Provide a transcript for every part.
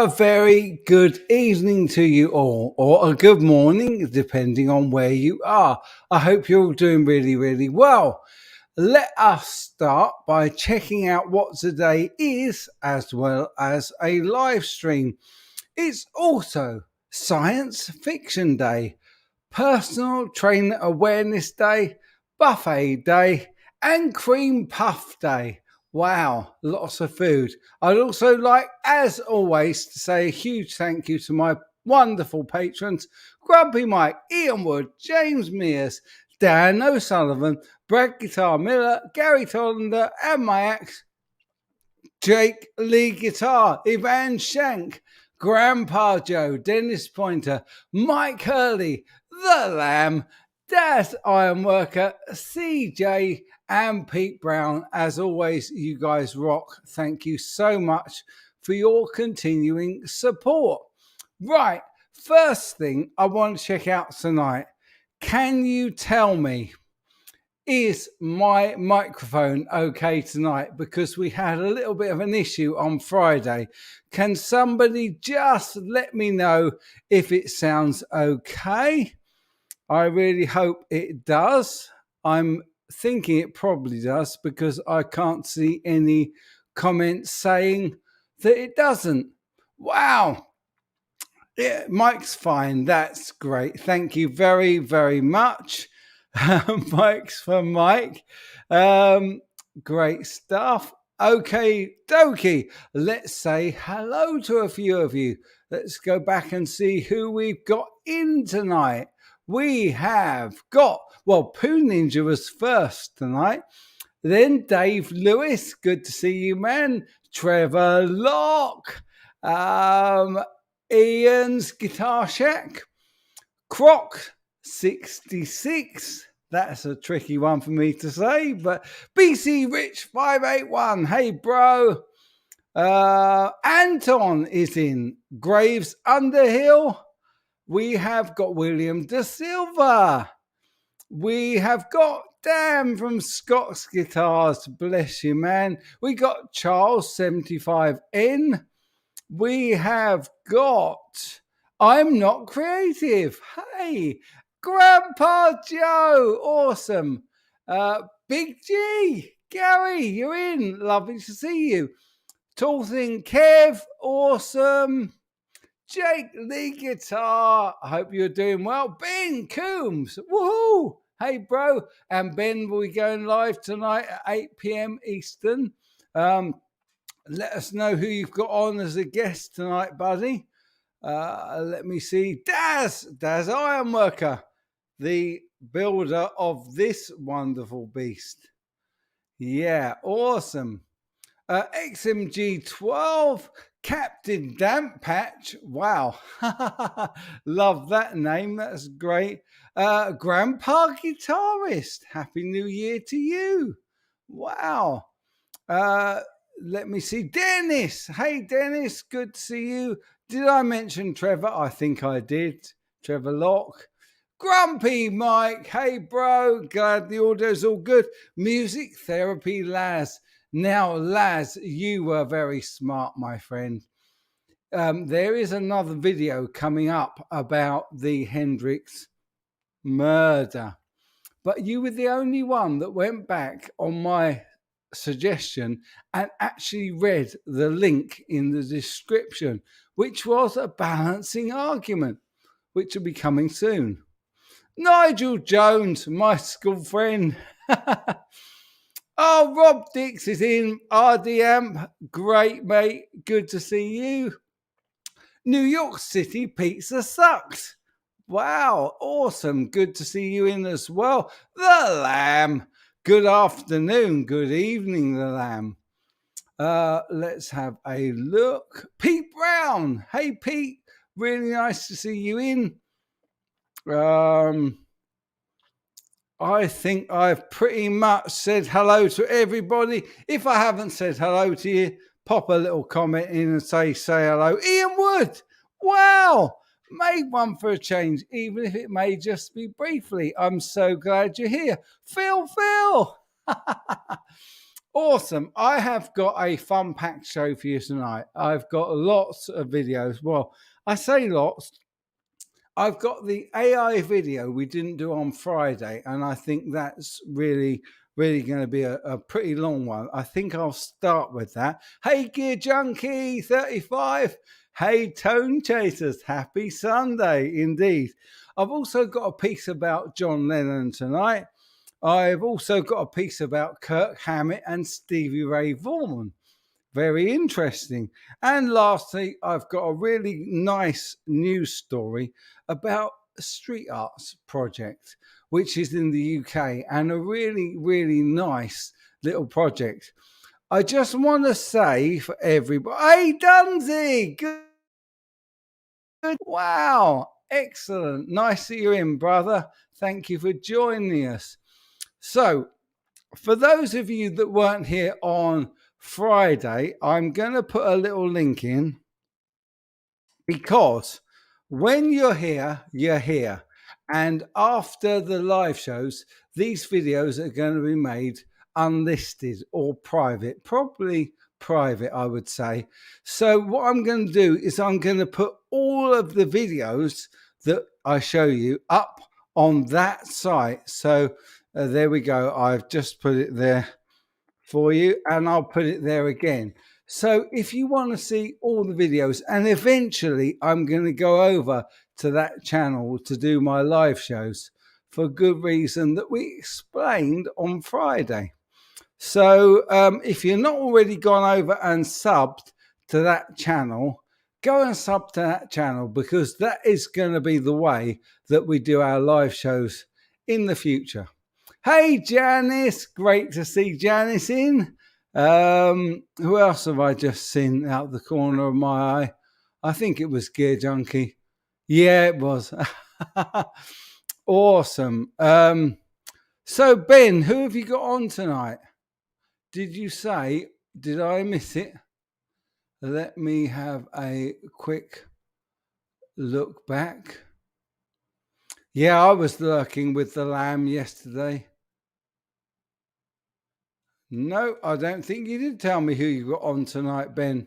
A very good evening to you all, or a good morning, depending on where you are. I hope you're all doing really, really well. Let us start by checking out what today is, as well as a live stream. It's also Science Fiction Day, Personal Trainer Awareness Day, Buffet Day, and Cream Puff Day. Wow, lots of food. I'd also like, as always, to say a huge thank you to my wonderful patrons, Grumpy Mike, Ian Wood, James Mears, Dan O'Sullivan, Brad Guitar Miller, Gary Tholander, and my ex, Jake Leigh Guitar, Yvan Shank, Grandpa Joe, Dennis Pointer, Mike Hurley, The Lamb, Daz Ironworker, CJ, and Pete Brown. As always, you guys rock. Thank you so much for your continuing support. Right, first thing I want to check out tonight. Can you tell me, is my microphone okay tonight? Because we had a little bit of an issue on Friday. Can somebody just let me know if it sounds okay? I really hope it does. I'm thinking it probably does because I can't see any comments saying that it doesn't. Wow. Yeah, Mike's fine. That's great. Thank you very, very much. Mike's for Mike. Great stuff. Okay, dokie. Let's say hello to a few of you. Let's go back and see who we've got in tonight. We have got, well, Pooh Ninja was first tonight. Then Dave Lewis. Good to see you, man. Trevor Locke. Ian's Guitar Shack. Croc 66. That's a tricky one for me to say, but BC Rich 581. Hey, bro. Anton is in. Graves Underhill. We have got William De Silva. We have got Dan from Scott's Guitars. Bless you, man. We got Charles 75N. We have got I'm Not Creative. Hey, Grandpa Joe. Awesome. Big G. Gary, you're in. Lovely to see you. Tall Thing Kev. Awesome. Jake Leigh Guitar. I hope you're doing well. Ben Coombs. Woohoo. Hey, bro. And Ben will be going live tonight at 8 p.m. Eastern. Let us know who you've got on as a guest tonight, buddy. Let me see. Daz Ironworker, the builder of this wonderful beast. Yeah, awesome. XMG12, Captain Damp Patch. Wow. Love that name. That's great. Grandpa Guitarist. Happy New Year to you. Wow. Let me see. Dennis. Hey, Dennis. Good to see you. Did I mention Trevor? I think I did. Trevor Locke. Grumpy Mike. Hey, bro. Glad the audio's all good. Music Therapy Laz. Now, Laz, you were very smart, my friend. There is another video coming up about the Hendrix murder. But you were the only one that went back on my suggestion and actually read the link in the description, which was a balancing argument, which will be coming soon. Nigel Jones, my school friend. Oh, Rob Dix is in. RD Amp, great, mate. Good to see you. New York City Pizza Sucks. Wow, awesome. Good to see you in as well. The Lamb. Good afternoon, good evening, The Lamb. Let's have a look. Pete Brown. Hey, Pete. Really nice to see you in. I think I've pretty much said hello to everybody. If I haven't said hello to you, pop a little comment in and say hello. Ian Wood. Wow. Made one for a change, even if it may just be briefly. I'm so glad you're here. Phil. Awesome. I have got a fun packed show for you tonight. I've got lots of videos. Well, I say lots. I've got the AI video we didn't do on Friday, and I think that's really, really going to be a pretty long one. I think I'll start with that. Hey, Gear Junkie 35. Hey, Tone Chasers. Happy Sunday indeed. I've also got a piece about John Lennon tonight. I've also got a piece about Kirk Hammett and Stevie Ray Vaughan. Very interesting. And lastly, I've got a really nice news story about a street arts project, which is in the UK, and a really, really nice little project. I just want to say for everybody, hey, Dunsey, good. Wow, excellent. Nice that you're in, brother. Thank you for joining us. So, for those of you that weren't here on Friday, I'm going to put a little link in, because when you're here, you're here. And after the live shows, these videos are going to be made unlisted or private, probably private, I would say. So what I'm going to do is I'm going to put all of the videos that I show you up on that site. So there we go. I've just put it there for you, and I'll put it there again. So if you want to see all the videos, and eventually I'm going to go over to that channel to do my live shows for good reason that we explained on Friday. So if you're not already gone over and subbed to that channel, go and sub to that channel, because that is going to be the way that we do our live shows in the future. Hey, Janice. Great to see Janice in. Who else have I just seen out the corner of my eye? I think it was Gear Junkie. Yeah, it was. Awesome. So, Ben, who have you got on tonight? Did you say, did I miss it? Let me have a quick look back. Yeah, I was lurking with the lamb yesterday. No, I don't think you did tell me who you got on tonight, Ben.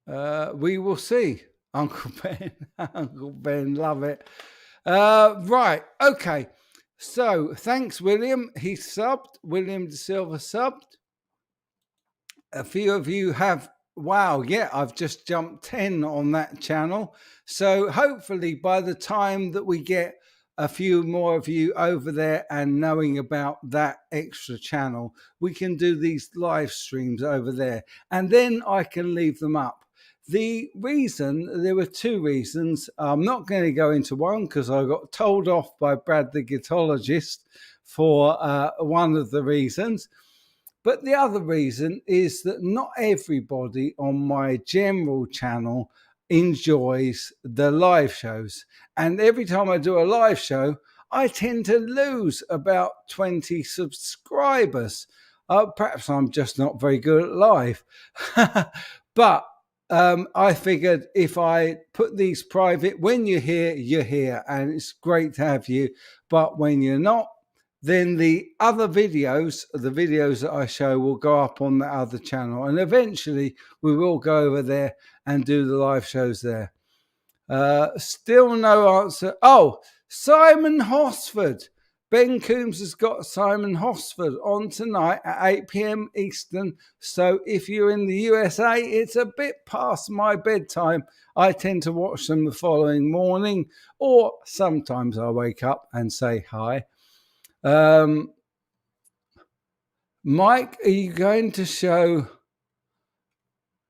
We will see, Uncle Ben. Uncle Ben, love it. Right, okay. So thanks, William. He subbed. William De Silva subbed. A few of you have. Wow, yeah, I've just jumped 10 on that channel. So hopefully by the time that we get a few more of you over there and knowing about that extra channel, we can do these live streams over there, and then I can leave them up. The reason, there were two reasons. I'm not going to go into one because I got told off by Brad the Guitarologist for one of the reasons. But the other reason is that not everybody on my general channel enjoys the live shows. And every time I do a live show, I tend to lose about 20 subscribers. Perhaps I'm just not very good at live. But I figured if I put these private, when you're here, you're here. And it's great to have you. But when you're not, then the other videos, the videos that I show, will go up on the other channel. And eventually we will go over there and do the live shows there. Still no answer. Oh, Simon Hosford. Ben Coombs has got Simon Hosford on tonight at 8 p.m. Eastern. So if you're in the USA, it's a bit past my bedtime. I tend to watch them the following morning, or sometimes I wake up and say hi. Mike, are you going to show?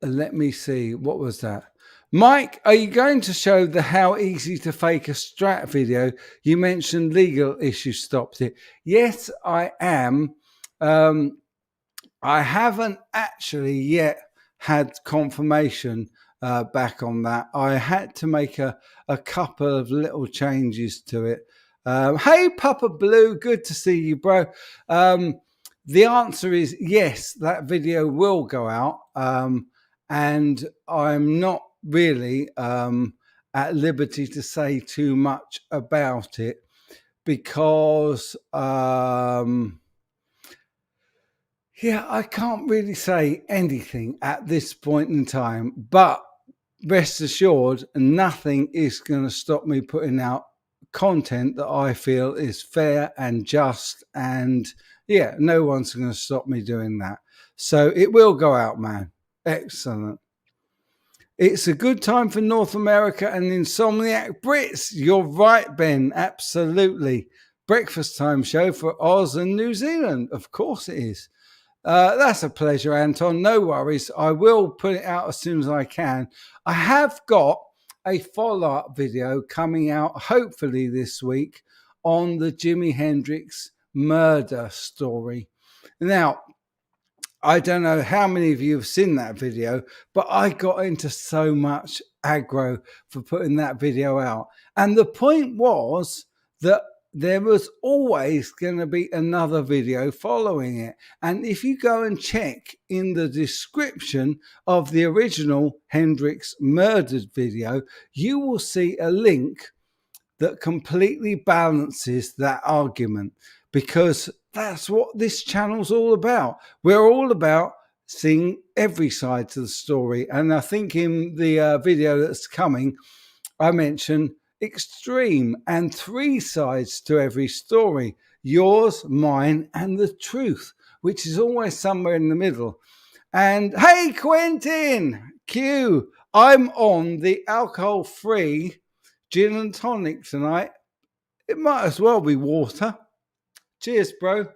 Let me see. What was that? Mike, are you going to show the how easy to fake a strat video? You mentioned legal issues stopped it. Yes, I am. I haven't actually yet had confirmation back on that. I had to make a couple of little changes to it. Hey, Papa Blue, good to see you, bro. The answer is yes, that video will go out. And I'm not really at liberty to say too much about it, because Yeah, I can't really say anything at this point in time, but rest assured, nothing is going to stop me putting out content that I feel is fair and just. And yeah, no one's going to stop me doing that. So it will go out, man. Excellent. It's a good time for North America and Insomniac Brits. You're right, Ben. Absolutely. Breakfast time show for Oz and New Zealand. Of course it is. That's a pleasure, Anton. No worries. I will put it out as soon as I can. I have got a follow-up video coming out, hopefully this week, on the Jimi Hendrix murder story. Now, I don't know how many of you have seen that video, but I got into so much aggro for putting that video out. And the point was that there was always going to be another video following it. And if you go and check in the description of the original Hendrix murdered video, you will see a link that completely balances that argument, because that's what this channel's all about. We're all about seeing every side to the story. And I think in the video that's coming, I mentioned extreme and 3 sides to every story: yours, mine, and the truth, which is always somewhere in the middle. And hey, Quentin, Q, I'm on the alcohol-free gin and tonic tonight. It might as well be water. Cheers, bro.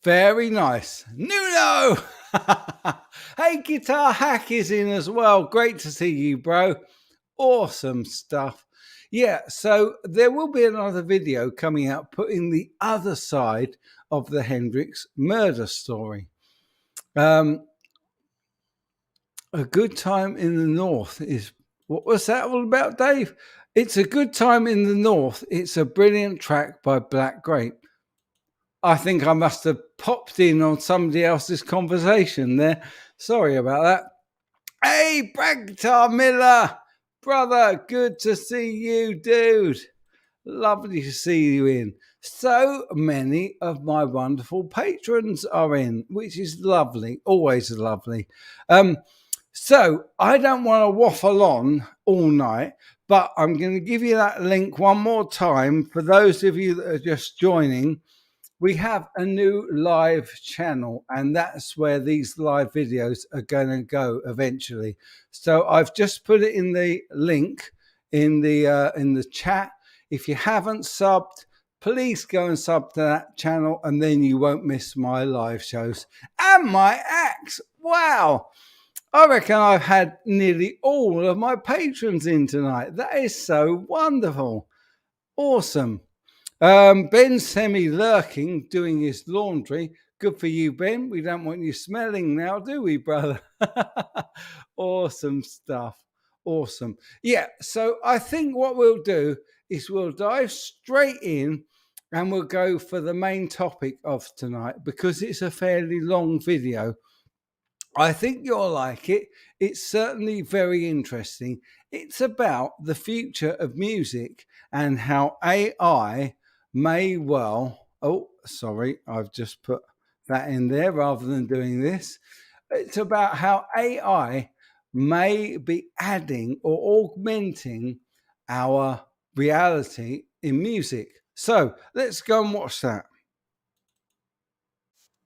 Very nice. Nuno! Hey, Guitar Hack is in as well. Great to see you, bro. Awesome stuff. Yeah, so there will be another video coming out putting the other side of the Hendrix murder story. A Good Time in the North is... What was that all about, Dave? It's a Good Time in the North. It's a brilliant track by Black Grape. I think I must have popped in on somebody else's conversation there. Sorry about that. Hey, Bragtar Miller, brother, good to see you, dude. Lovely to see you in. So many of my wonderful patrons are in, which is lovely, always lovely. So I don't want to waffle on all night, but I'm going to give you that link one more time for those of you that are just joining. We have a new live channel, and that's where these live videos are going to go eventually. So I've just put it in the link in the chat. If you haven't subbed, please go and sub to that channel, and then you won't miss my live shows and my acts. Wow. I reckon I've had nearly all of my patrons in tonight. That is so wonderful. Awesome. Ben's semi-lurking, doing his laundry. Good for you, Ben. We don't want you smelling now, do we, brother? Awesome stuff. Awesome. Yeah, so I think what we'll do is we'll dive straight in and we'll go for the main topic of tonight, because it's a fairly long video. I think you'll like it. It's certainly very interesting. It's about the future of music and how AI may well... Oh, sorry, I've just put that in there rather than doing this. It's about how AI may be adding or augmenting our reality in music. So let's go and watch that.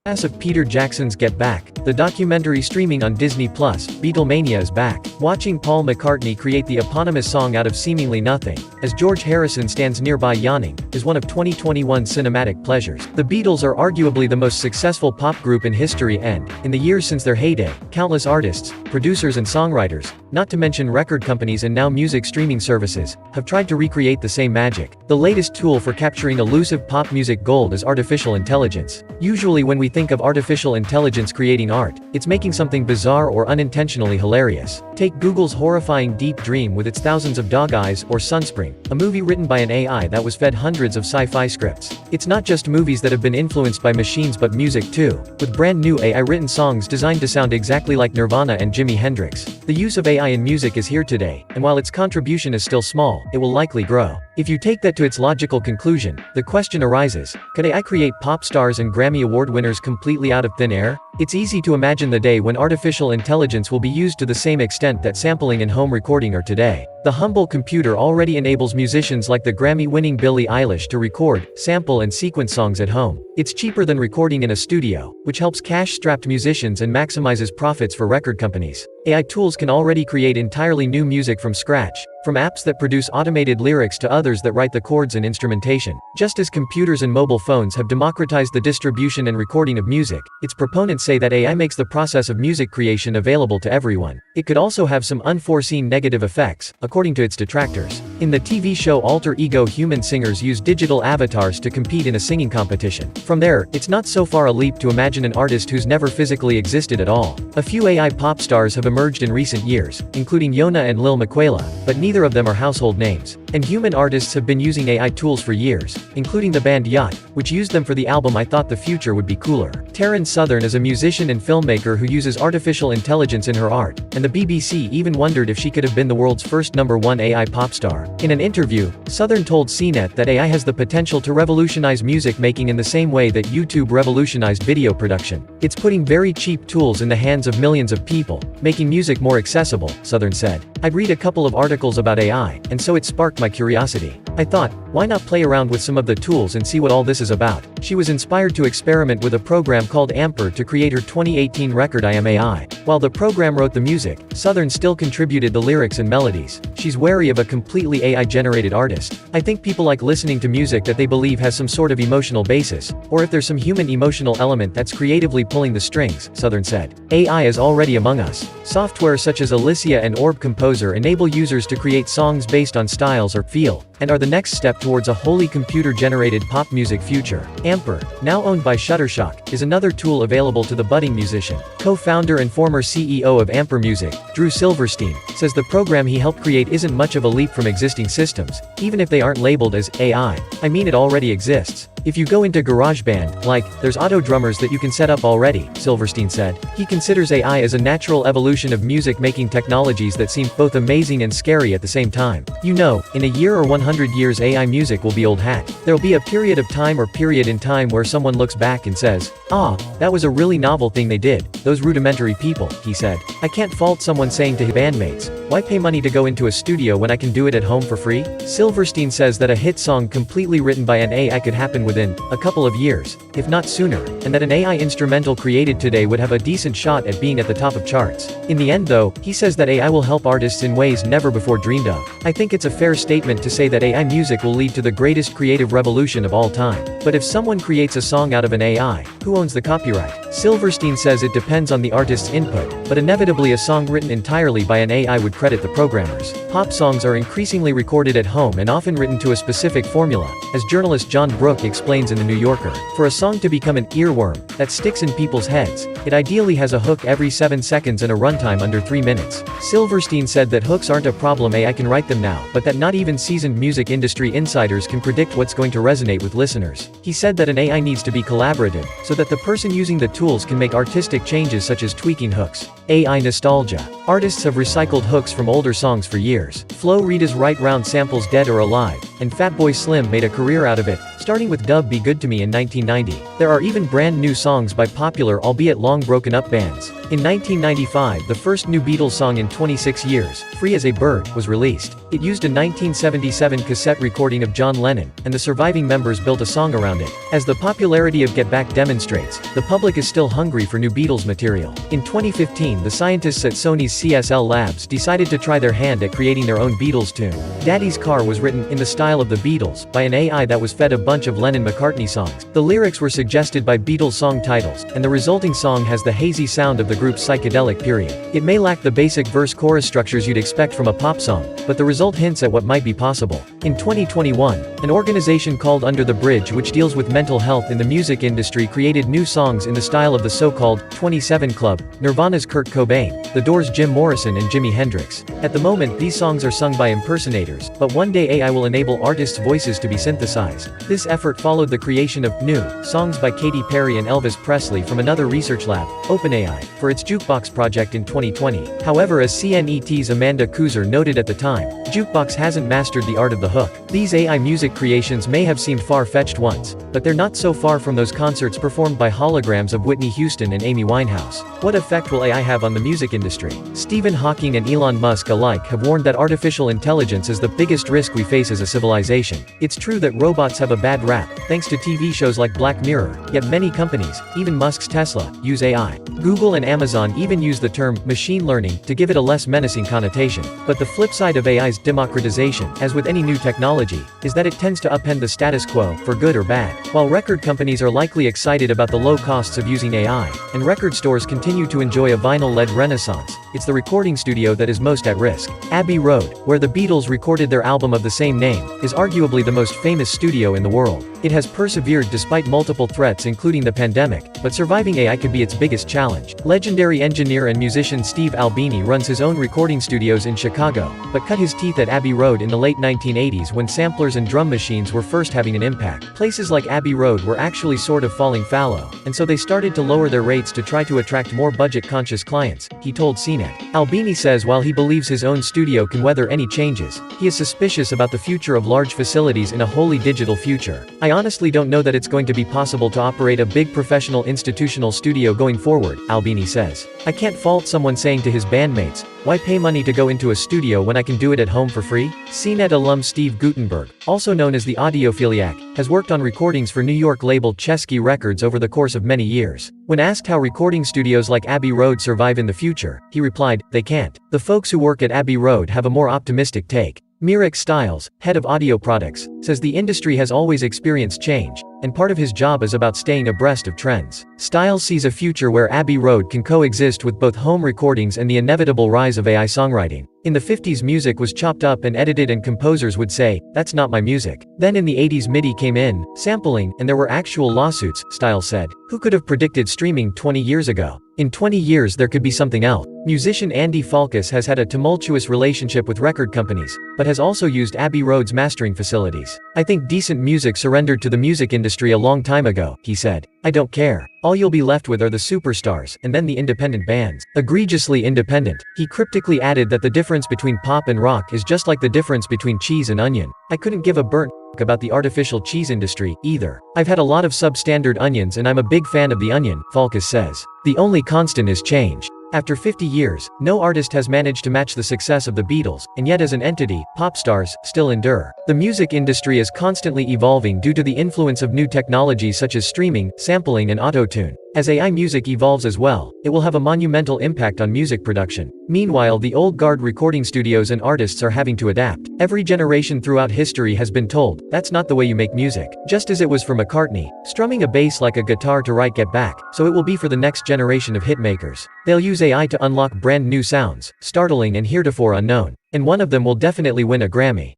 Of Peter Jackson's Get Back, the documentary streaming on Disney+, Beatlemania is back. Watching Paul McCartney create the eponymous song out of seemingly nothing, as George Harrison stands nearby yawning, is one of 2021's cinematic pleasures. The Beatles are arguably the most successful pop group in history and, in the years since their heyday, countless artists, producers and songwriters, not to mention record companies and now music streaming services, have tried to recreate the same magic. The latest tool for capturing elusive pop music gold is artificial intelligence. Usually when we think of artificial intelligence creating art, it's making something bizarre or unintentionally hilarious. Take Google's horrifying Deep Dream with its thousands of dog eyes, or Sunspring, a movie written by an AI that was fed hundreds of sci-fi scripts. It's not just movies that have been influenced by machines but music too, with brand new AI-written songs designed to sound exactly like Nirvana and Jimi Hendrix. The use of AI in music is here today, and while its contribution is still small, it will likely grow. If you take that to its logical conclusion, the question arises, could AI create pop stars and Grammy Award winners completely out of thin air? It's easy to imagine the day when artificial intelligence will be used to the same extent that sampling and home recording are today. The humble computer already enables musicians like the Grammy-winning Billie Eilish to record, sample and sequence songs at home. It's cheaper than recording in a studio, which helps cash-strapped musicians and maximizes profits for record companies. AI tools can already create entirely new music from scratch, from apps that produce automated lyrics to others that write the chords and instrumentation. Just as computers and mobile phones have democratized the distribution and recording of music, its proponents say that AI makes the process of music creation available to everyone. It could also have some unforeseen negative effects, according to its detractors. In the TV show Alter Ego, human singers use digital avatars to compete in a singing competition. From there, it's not so far a leap to imagine an artist who's never physically existed at all. A few AI pop stars have emerged in recent years, including Yona and Lil Miquela, but neither of them are household names. And human artists have been using AI tools for years, including the band Yacht, which used them for the album I Thought the Future Would Be Cooler. Taryn Southern is a musician and filmmaker who uses artificial intelligence in her art, and the BBC even wondered if she could have been the world's first #1 AI pop star. In an interview, Southern told CNET that AI has the potential to revolutionize music making in the same way that YouTube revolutionized video production. It's putting very cheap tools in the hands of millions of people, making music more accessible, Southern said. I'd read a couple of articles about AI, and so it sparked my curiosity. I thought, why not play around with some of the tools and see what all this is about? She was inspired to experiment with a program called Amper to create her 2018 record I Am AI. While the program wrote the music, Southern still contributed the lyrics and melodies. She's wary of a completely AI-generated artist. I think people like listening to music that they believe has some sort of emotional basis, or if there's some human emotional element that's creatively pulling the strings, Southern said. AI is already among us. Software such as Alicia and Orb Composer enable users to create songs based on styles or feel, and are the next step towards a wholly computer-generated pop music future. Amper, now owned by Shutterstock, is another tool available to the budding musician. Co-founder and former CEO of Amper Music, Drew Silverstein, says the program he helped create isn't much of a leap from existing systems, even if they aren't labeled as AI. I mean, it already exists. If you go into GarageBand, there's auto drummers that you can set up already, Silverstein said. He considers AI as a natural evolution of music-making technologies that seem both amazing and scary at the same time. You know, in a year or 100 years AI music will be old hat. There'll be a period of time or period in time where someone looks back and says, "Ah, that was a really novel thing they did, those rudimentary people," he said. I can't fault someone saying to his bandmates, "Why pay money to go into a studio when I can do it at home for free?" Silverstein says that a hit song completely written by an AI could happen within a couple of years, if not sooner, and that an AI instrumental created today would have a decent shot at being at the top of charts. In the end though, he says that AI will help artists in ways never before dreamed of. I think it's a fair statement to say that AI music will lead to the greatest creative revolution of all time. But if someone creates a song out of an AI, who owns the copyright? Silverstein says it depends on the artist's input, but inevitably a song written entirely by an AI would credit the programmers. Pop songs are increasingly recorded at home and often written to a specific formula, as journalist John Brooke explains in The New Yorker. For a song to become an earworm that sticks in people's heads, it ideally has a hook every 7 seconds and a runtime under 3 minutes. Silverstein said that hooks aren't a problem, AI can write them now, but that not even seasoned music industry insiders can predict what's going to resonate with listeners. He said that an AI needs to be collaborative, so that the person using the tools can make artistic changes such as tweaking hooks. AI nostalgia. Artists have recycled hooks from older songs for years. Flo Rida's Right Round samples Dead or Alive, and Fatboy Slim made a career out of it, starting with Dub Be Good to Me in 1990. There are even brand new songs by popular albeit long broken up bands. In 1995, the first new Beatles song in 26 years, Free as a Bird, was released. It used a 1977 cassette recording of John Lennon, and the surviving members built a song around it. As the popularity of Get Back demonstrates, the public is still hungry for new Beatles material. In 2015, the scientists at Sony's CSL Labs decided to try their hand at creating their own Beatles tune. Daddy's Car was written, in the style of the Beatles, by an AI that was fed a bunch bunch of Lennon-McCartney songs. The lyrics were suggested by Beatles song titles, and the resulting song has the hazy sound of the group's psychedelic period. It may lack the basic verse-chorus structures you'd expect from a pop song, but the result hints at what might be possible. In 2021, an organization called Under the Bridge, which deals with mental health in the music industry, created new songs in the style of the so-called 27 Club, Nirvana's Kurt Cobain, The Doors' Jim Morrison, and Jimi Hendrix. At the moment, these songs are sung by impersonators, but one day AI will enable artists' voices to be synthesized. This effort followed the creation of new songs by Katy Perry and Elvis Presley from another research lab, OpenAI, for its Jukebox project in 2020. However, as CNET's Amanda Kuzer noted at the time, Jukebox hasn't mastered the art of the hook. These AI music creations may have seemed far-fetched once, but they're not so far from those concerts performed by holograms of Whitney Houston and Amy Winehouse. What effect will AI have on the music industry? Stephen Hawking and Elon Musk alike have warned that artificial intelligence is the biggest risk we face as a civilization. It's true that robots have a bad rap, thanks to TV shows like Black Mirror, yet many companies, even Musk's Tesla, use AI. Google and Amazon even use the term machine learning to give it a less menacing connotation. But the flip side of AI's democratization, as with any new technology, is that it tends to upend the status quo, for good or bad. While record companies are likely excited about the low costs of using AI, and record stores continue to enjoy a vinyl-led renaissance, it's the recording studio that is most at risk. Abbey Road, where the Beatles recorded their album of the same name, is arguably the most famous studio in the world. It has persevered despite multiple threats including the pandemic, but surviving AI could be its biggest challenge. Legendary engineer and musician Steve Albini runs his own recording studios in Chicago, but cut his teeth at Abbey Road in the late 1980s when samplers and drum machines were first having an impact. Places like Abbey Road were actually sort of falling fallow, and so they started to lower their rates to try to attract more budget-conscious clients, he told CNET. Albini says while he believes his own studio can weather any changes, he is suspicious about the future of large facilities in a wholly digital future. I honestly don't know that it's going to be possible to operate a big professional institutional studio going forward, Albini says. I can't fault someone saying to his bandmates, why pay money to go into a studio when I can do it at home for free? CNET alum Steve Guttenberg, also known as the Audiophiliac, has worked on recordings for New York label Chesky Records over the course of many years. When asked how recording studios like Abbey Road survive in the future, he replied, they can't. The folks who work at Abbey Road have a more optimistic take. Mirek Stiles, head of audio products, says the industry has always experienced change, and part of his job is about staying abreast of trends. Stiles sees a future where Abbey Road can coexist with both home recordings and the inevitable rise of AI songwriting. In the 50s music was chopped up and edited and composers would say, that's not my music. Then in the 80s MIDI came in, sampling, and there were actual lawsuits, Stiles said. Who could have predicted streaming 20 years ago? In 20 years there could be something else. Musician Andy Falkus has had a tumultuous relationship with record companies, but has also used Abbey Road's mastering facilities. I think decent music surrendered to the music industry a long time ago, he said. I don't care. All you'll be left with are the superstars, and then the independent bands. Egregiously independent. He cryptically added that the difference between pop and rock is just like the difference between cheese and onion. I couldn't give a burnt about the artificial cheese industry, either. I've had a lot of substandard onions and I'm a big fan of the onion, Falkus says. The only constant is change. After 50 years, no artist has managed to match the success of the Beatles, and yet as an entity, pop stars still endure. The music industry is constantly evolving due to the influence of new technologies such as streaming, sampling and auto-tune. As AI music evolves as well, it will have a monumental impact on music production. Meanwhile, the old guard recording studios and artists are having to adapt. Every generation throughout history has been told, that's not the way you make music. Just as it was for McCartney, strumming a bass like a guitar to write Get Back, so it will be for the next generation of hitmakers. They'll use AI to unlock brand new sounds, startling and heretofore unknown. And one of them will definitely win a Grammy.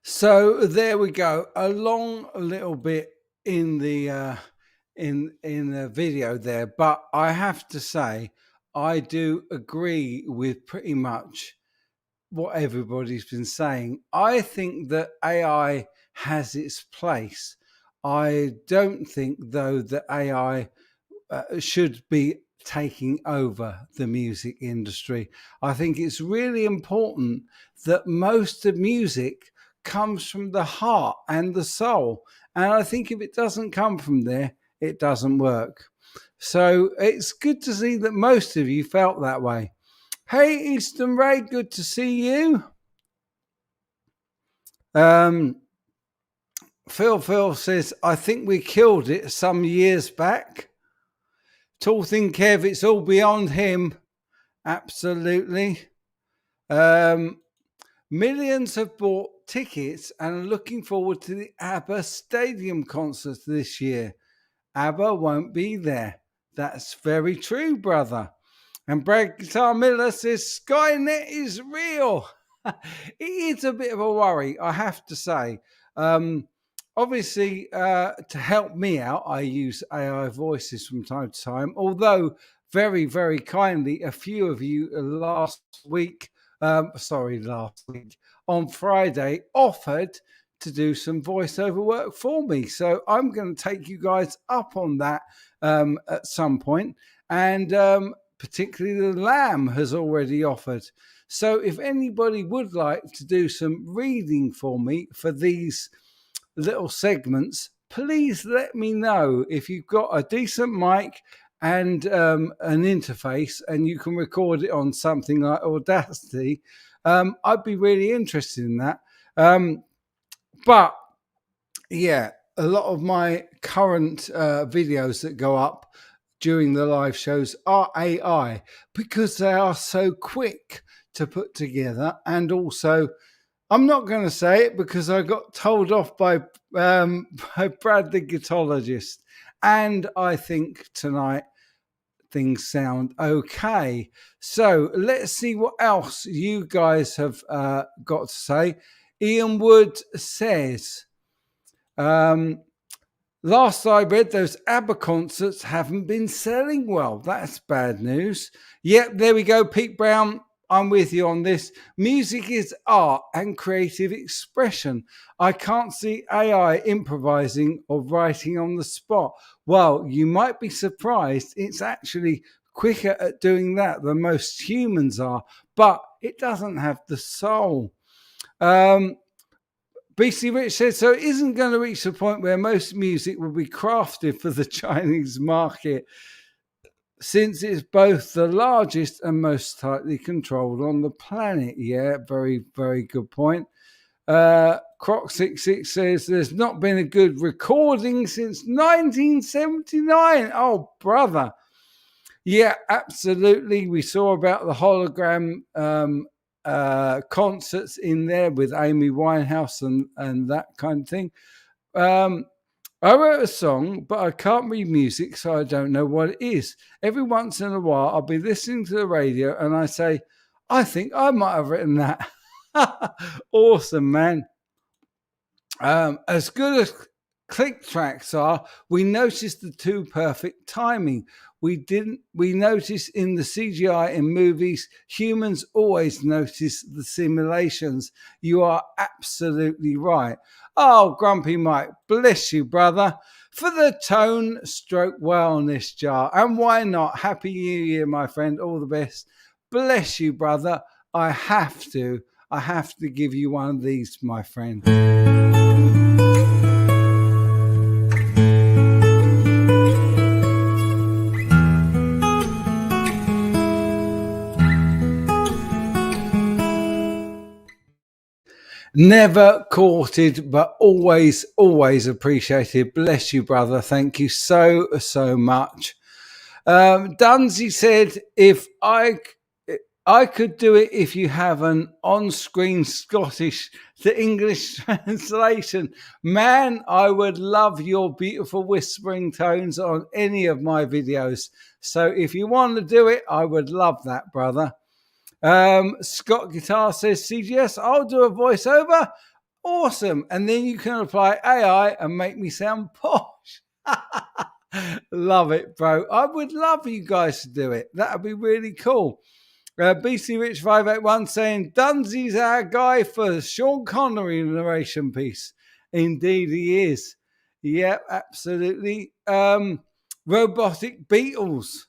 So there we go. A long little bit in the in the video there, but I have to say I do agree with pretty much what everybody's been saying. I think that AI has its place. I don't think though that AI should be taking over the music industry. I think it's really important that most of music comes from the heart and the soul. And I think if it doesn't come from there, it doesn't work. So it's good to see that most of you felt that way. Hey, Eastern Ray, good to see you. Phil says, I think we killed it some years back. Tall Thin Kev, it's all beyond him. Absolutely. Millions have bought tickets and are looking forward to the ABBA Stadium concerts this year. ABBA won't be there. That's very true, brother. And Brad Guitar Miller says Skynet is real. It is a bit of a worry, I have to say. Obviously, to help me out, I use AI voices from time to time, although very, very kindly, a few of you last week, on Friday, offered to do some voiceover work for me. So I'm going to take you guys up on that at some point. And particularly the Lamb has already offered. So if anybody would like to do some reading for me for these little segments, please let me know. If you've got a decent mic and an interface and you can record it on something like Audacity, I'd be really interested in that. But yeah, a lot of my current videos that go up during the live shows are AI because they are so quick to put together. And also, I'm not going to say it because I got told off by Brad the guitarologist. And I think tonight things sound okay. So let's see what else you guys have got to say. Ian Wood says, last I read, those ABBA concerts haven't been selling well. That's bad news. Yep, there we go, Pete Brown. I'm with you on this. Music is art and creative expression. I can't see AI improvising or writing on the spot. Well, you might be surprised. It's actually quicker at doing that than most humans are, but it doesn't have the soul. BC Rich says, so it isn't going to reach the point where most music will be crafted for the Chinese market, since it's both the largest and most tightly controlled on the planet. Yeah, very, very good point. Croc66 says, there's not been a good recording since 1979. Oh, brother. Yeah, absolutely. We saw about the hologram concerts in there with Amy Winehouse and that kind of thing. I wrote a song, but I can't read music, so I don't know what it is. Every once in a while, I'll be listening to the radio and I say, I think I might have written that. Awesome, man. As good as click tracks are, we noticed the too perfect timing. We notice in the CGI in movies, humans always notice the simulations. You are absolutely right. Oh, Grumpy Mike, bless you, brother, for the tone stroke wellness jar. And why not? Happy New Year, my friend. All the best. Bless you, brother. I have to give you one of these, my friend. Never courted, but always, always appreciated. Bless you, brother. Thank you so, so much. Dunsey said, if I could do it if you have an on-screen Scottish to English translation. Man, I would love your beautiful whispering tones on any of my videos. So if you want to do it, I would love that, brother. Scott Guitar says, CGS, I'll do a voiceover. Awesome. And then you can apply AI and make me sound posh. Love it, bro. I would love you guys to do it. That would be really cool. BC Rich 581 saying, Dunsey's our guy for Sean Connery narration piece. Indeed he is. Yeah, absolutely. Robotic Beatles.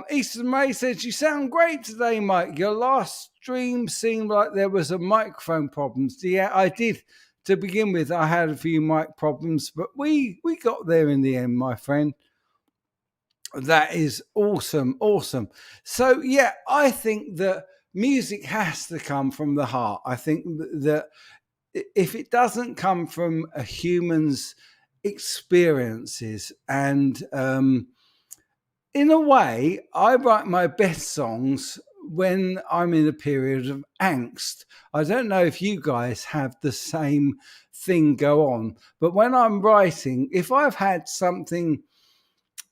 Eastern Ray says, you sound great today, Mike. Your last stream seemed like there was a microphone problems. Yeah, I did. To begin with, I had a few mic problems, but we got there in the end, my friend. That is awesome, awesome. So, yeah, I think that music has to come from the heart. I think that if it doesn't come from a human's experiences and in a way, I write my best songs when I'm in a period of angst. I don't know if you guys have the same thing go on, but when I'm writing, if I've had something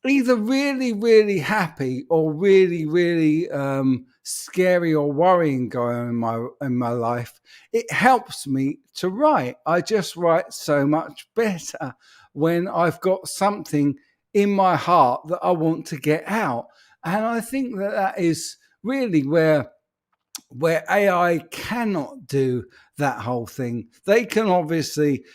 either really, really happy or really, really scary or worrying going on in my life, it helps me to write. I just write so much better when I've got something in my heart that I want to get out. And I think that is really where AI cannot do that whole thing. They can obviously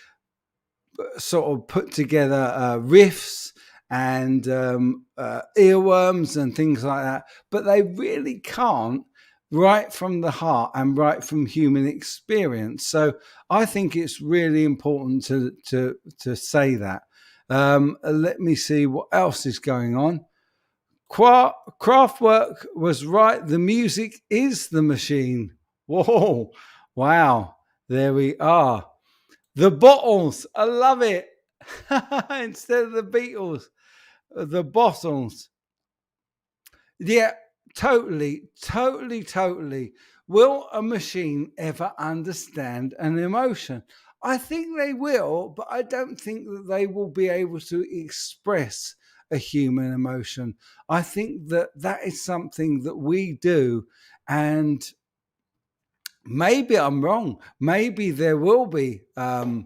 sort of put together riffs and earworms and things like that, but they really can't write from the heart and write from human experience. So I think it's really important to say that. Let me see what else is going on. Kraftwerk was right. The music is the machine. Whoa! Wow! There we are. The bottles, I love it. Instead of the Beatles, the bottles. Yeah, totally, totally, totally. Will a machine ever understand an emotion? I think they will, but I don't think that they will be able to express a human emotion. I think that that is something that we do, and maybe I'm wrong. Maybe there will be a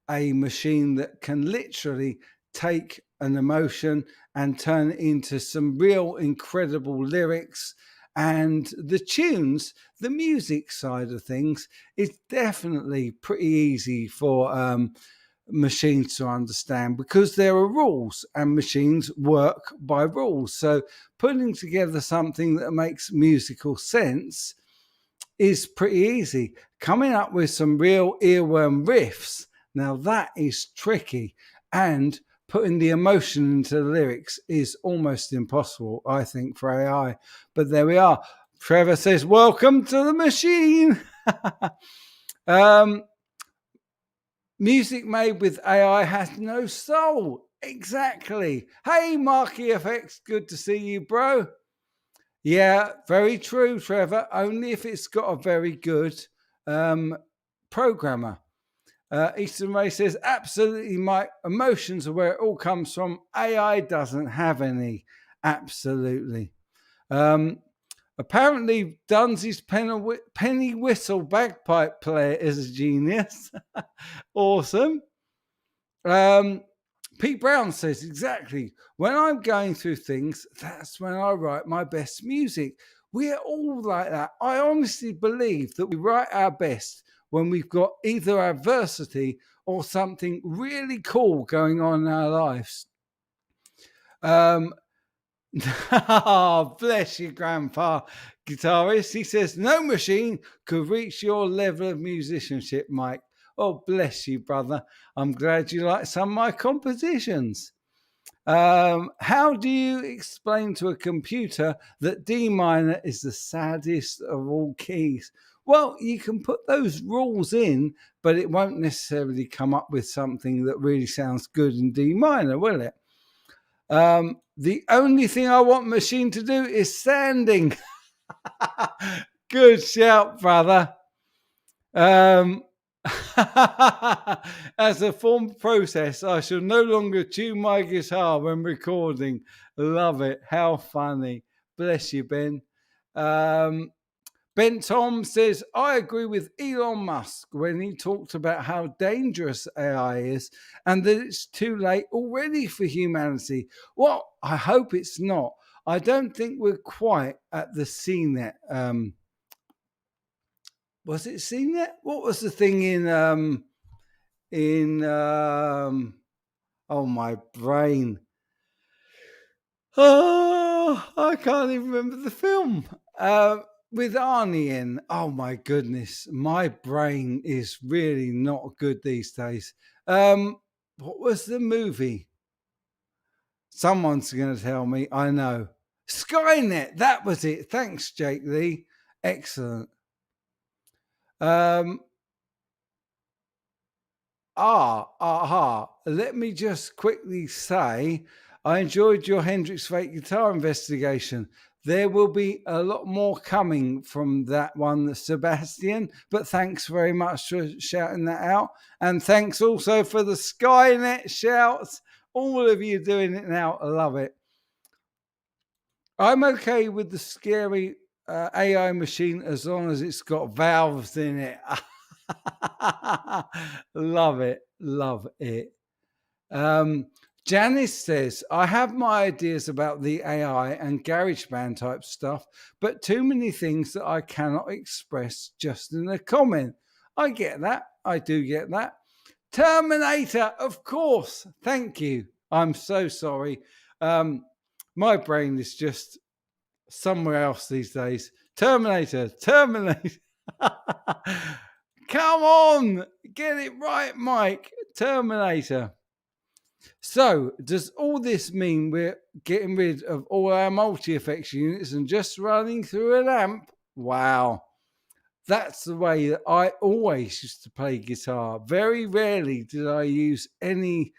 machine that can literally take an emotion and turn it into some real incredible lyrics. And the tunes, the music side of things, is definitely pretty easy for machines to understand because there are rules and machines work by rules. So putting together something that makes musical sense is pretty easy. Coming up with some real earworm riffs, now that is tricky. And putting the emotion into the lyrics is almost impossible, I think, for AI. But there we are. Trevor says, welcome to the machine. Music made with AI has no soul. Exactly. Hey, Marky FX, good to see you, bro. Yeah, very true, Trevor. Only if it's got a very good programmer. Eastern Ray says, absolutely, my emotions are where it all comes from. AI doesn't have any. Absolutely. Apparently, Dunsy's penny whistle bagpipe player is a genius. Awesome. Pete Brown says, exactly. When I'm going through things, that's when I write my best music. We're all like that. I honestly believe that we write our best when we've got either adversity or something really cool going on in our lives. Oh, bless you, Grandpa guitarist. He says, no machine could reach your level of musicianship, Mike. Oh, bless you, brother. I'm glad you like some of my compositions. How do you explain to a computer that D minor is the saddest of all keys? Well, you can put those rules in, but it won't necessarily come up with something that really sounds good in D minor, will it? The only thing I want machine to do is sanding. Good shout, brother. As a form process, I shall no longer tune my guitar when recording. Love it. How funny. Bless you, Ben. Ben Tom says, I agree with Elon Musk when he talked about how dangerous AI is and that it's too late already for humanity. Well, I hope it's not. I don't think we're quite at the CNET. Was it CNET? What was the thing oh, my brain. Oh, I can't even remember the film. With Arnie in. Oh my goodness, my brain is really not good these days. What was the movie? Someone's going to tell me. I know. Skynet. That was it. Thanks, Jake Lee. Excellent. Let me just quickly say, I enjoyed your Hendrix Fake Guitar investigation. There will be a lot more coming from that one, Sebastian. But thanks very much for shouting that out. And thanks also for the Skynet shouts. All of you doing it now. I love it. I'm okay with the scary AI machine as long as it's got valves in it. Love it. Love it. Janice says, I have my ideas about the AI and GarageBand type stuff, but too many things that I cannot express just in a comment. I get that. I do get that. Terminator, of course. Thank you. I'm so sorry. My brain is just somewhere else these days. Terminator. Come on. Get it right, Mike. Terminator. So, does all this mean we're getting rid of all our multi-effects units and just running through an amp? Wow. That's the way that I always used to play guitar. Very rarely did I use any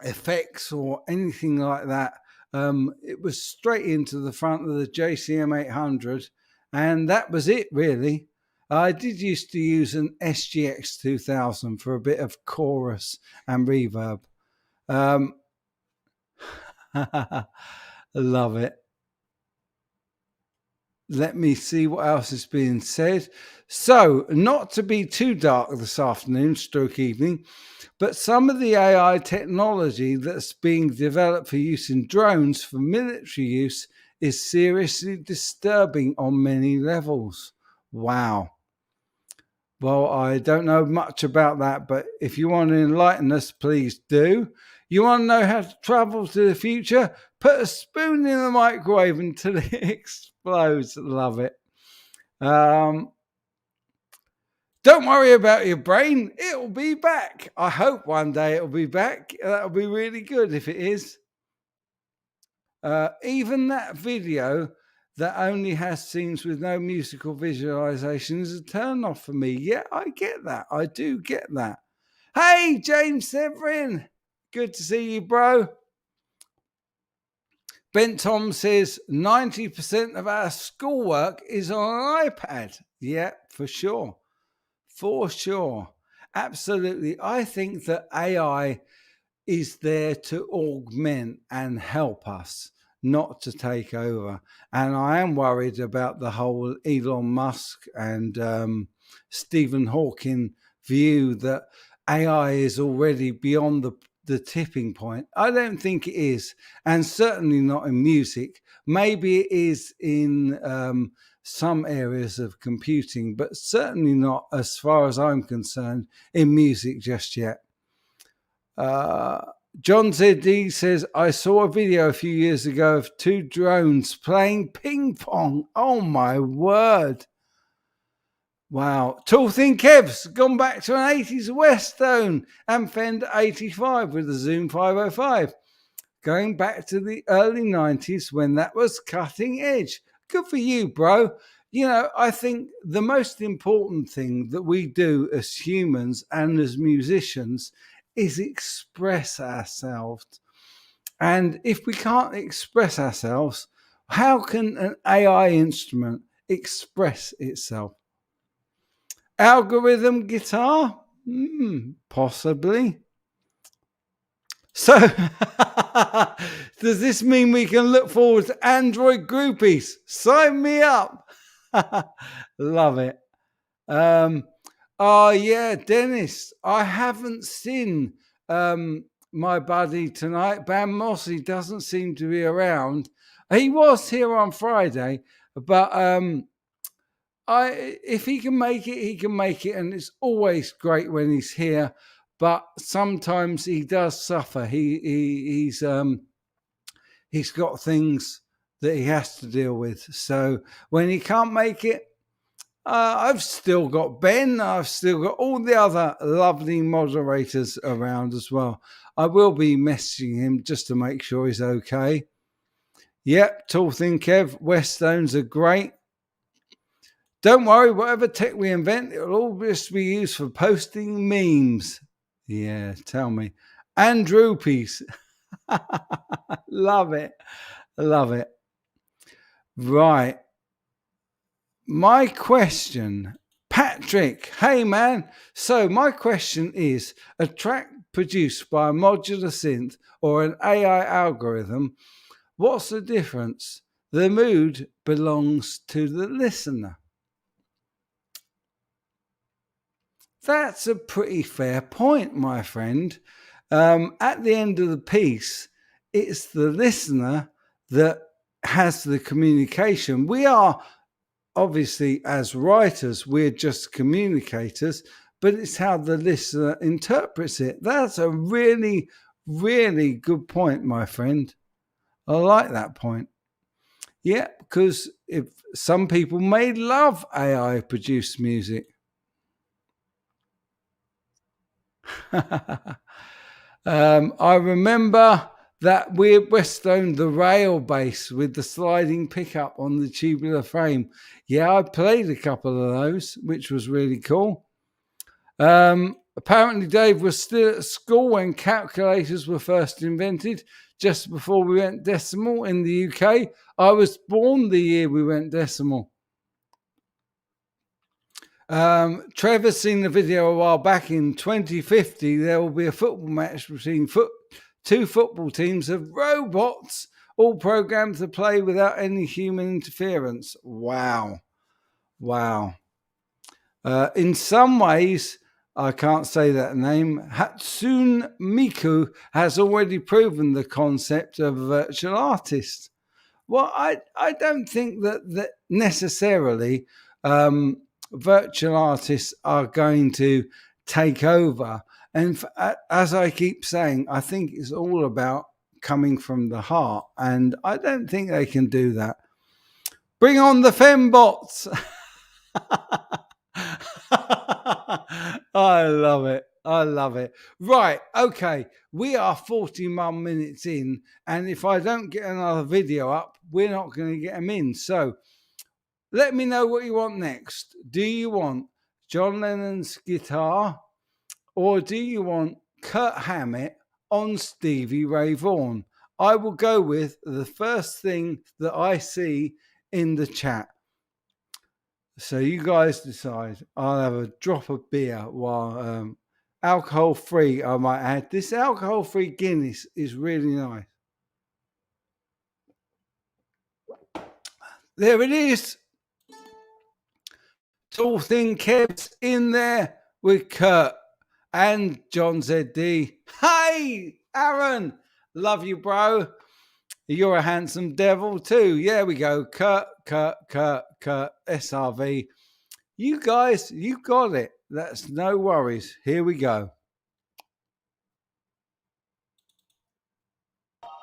effects or anything like that. It was straight into the front of the JCM 800, and that was it, really. I did used to use an SGX 2000 for a bit of chorus and reverb. Love it. Let me see what else is being said. So, not to be too dark this afternoon, stroke evening, but some of the AI technology that's being developed for use in drones for military use is seriously disturbing on many levels. Wow. Well, I don't know much about that, but if you want to enlighten us, please do. You want to know how to travel to the future? Put a spoon in the microwave until it explodes. Love it. Don't worry about your brain. It'll be back. I hope one day it'll be back. That'll be really good if it is. Even that video that only has scenes with no musical visualization is a turn off for me. Yeah, I get that. I do get that. Hey, James Severin. Good to see you, bro. Ben Tom says 90% of our schoolwork is on an iPad. Yeah, for sure. For sure. Absolutely. I think that AI is there to augment and help us, not to take over. And I am worried about the whole Elon Musk and Stephen Hawking view that AI is already beyond the tipping point. I don't think it is, and certainly not in music. Maybe it is in some areas of computing, but certainly not, as far as I'm concerned, in music just yet. John ZD says, I saw a video a few years ago of two drones playing ping pong. Oh my word. Wow. Tall Thin Kev's gone back to an 80s Westone and Fender 85 with a Zoom 505. Going back to the early 90s when that was cutting edge. Good for you, bro. You know, I think the most important thing that we do as humans and as musicians is express ourselves. And if we can't express ourselves, how can an AI instrument express itself? Algorithm guitar? Possibly. So, does this mean we can look forward to Android groupies? Sign me up. Love it. Oh, yeah, Dennis, I haven't seen my buddy tonight. Bam Mossy doesn't seem to be around. He was here on Friday, but if he can make it, he can make it. And it's always great when he's here. But sometimes he does suffer. He's got things that he has to deal with. So when he can't make it, I've still got Ben. I've still got all the other lovely moderators around as well. I will be messaging him just to make sure he's okay. Yep, Tall Thin Kev, Weststones are great. Don't worry, whatever tech we invent, it'll all just be used for posting memes. Yeah, tell me. And rupees. Love it. Love it. Right. My question, Patrick, hey man. So my question is, a track produced by a modular synth or an AI algorithm, what's the difference? The mood belongs to the listener. That's a pretty fair point, my friend. At the end of the piece, it's the listener that has the communication. We are obviously, as writers, we're just communicators, but it's how the listener interprets it. That's a really, really good point, my friend. I like that point. Yeah, because if some people may love AI produced music. I remember that weird Westone, the rail bass with the sliding pickup on the tubular frame. Yeah, I played a couple of those, which was really cool. Apparently, Dave was still at school when calculators were first invented, just before we went decimal in the UK. I was born the year we went decimal. Trevor seen the video a while back. In 2050, there will be a football match between two football teams of robots, all programmed to play without any human interference. Wow. In some ways, I can't say that name, Hatsune Miku has already proven the concept of a virtual artist. Well, I don't think that necessarily virtual artists are going to take over. And as I keep saying, I think it's all about coming from the heart. And I don't think they can do that. Bring on the fembots. I love it. Right. Okay. We are 41 minutes in. And if I don't get another video up, we're not going to get them in. So let me know what you want next. Do you want John Lennon's guitar, or do you want Kirk Hammett on Stevie Ray Vaughan? I will go with the first thing that I see in the chat. So you guys decide. I'll have a drop of beer while alcohol-free, I might add. This alcohol-free Guinness is really nice. There it is. Tall Thin Kev's in there with Kurt and John ZD. Hey, Aaron. Love you, bro. You're a handsome devil too. Yeah, we go. Kurt, SRV. You guys, you got it. That's no worries. Here we go.